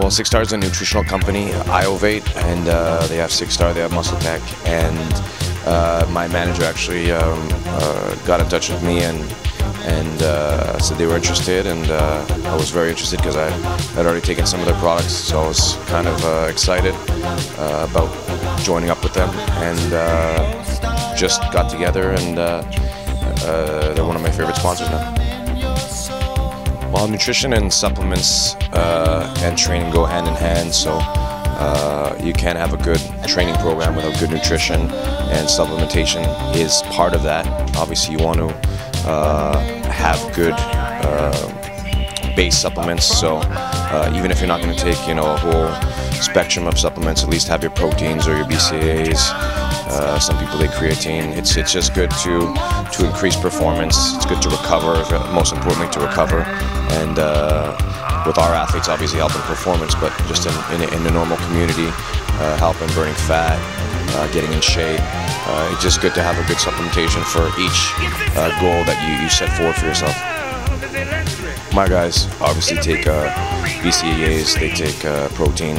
Well, Six Star is a nutritional company, Iovate, and they have Six Star, they have Muscle Tech, and my manager actually got in touch with me and said they were interested, and I was very interested because I had already taken some of their products, so I was kind of excited about joining up with them, and just got together, and they're one of my favorite sponsors now. Well, nutrition and supplements and training go hand in hand, so you can't have a good training program without good nutrition, and supplementation is part of that. Obviously, you want to have good base supplements, so even if you're not going to take, a whole spectrum of supplements, at least have your proteins or your BCAAs. Some people take creatine. It's just good to increase performance. It's good to recover, most importantly to recover, and with our athletes obviously helping performance, but just in the normal community, helping burning fat, getting in shape. It's just good to have a good supplementation for each goal that you set forward for yourself. My guys obviously take BCAAs, they take protein,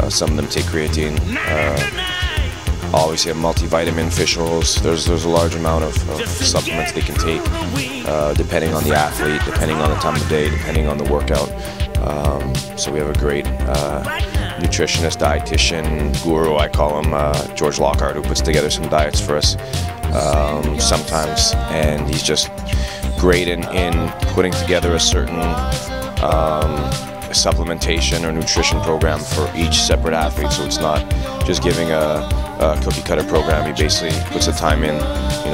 some of them take creatine. Obviously have multivitamin, fish oils. There's a large amount of supplements they can take depending on the athlete, depending on the time of day, depending on the workout. So we have a great nutritionist, dietitian, guru, I call him, George Lockhart, who puts together some diets for us sometimes, and he's just great in putting together a certain supplementation or nutrition program for each separate athlete, so it's not just giving a cookie cutter program. He basically puts the time in,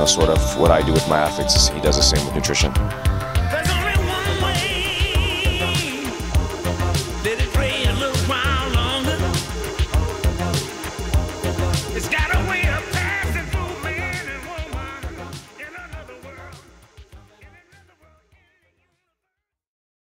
sort of what I do with my athletes, he does the same with nutrition.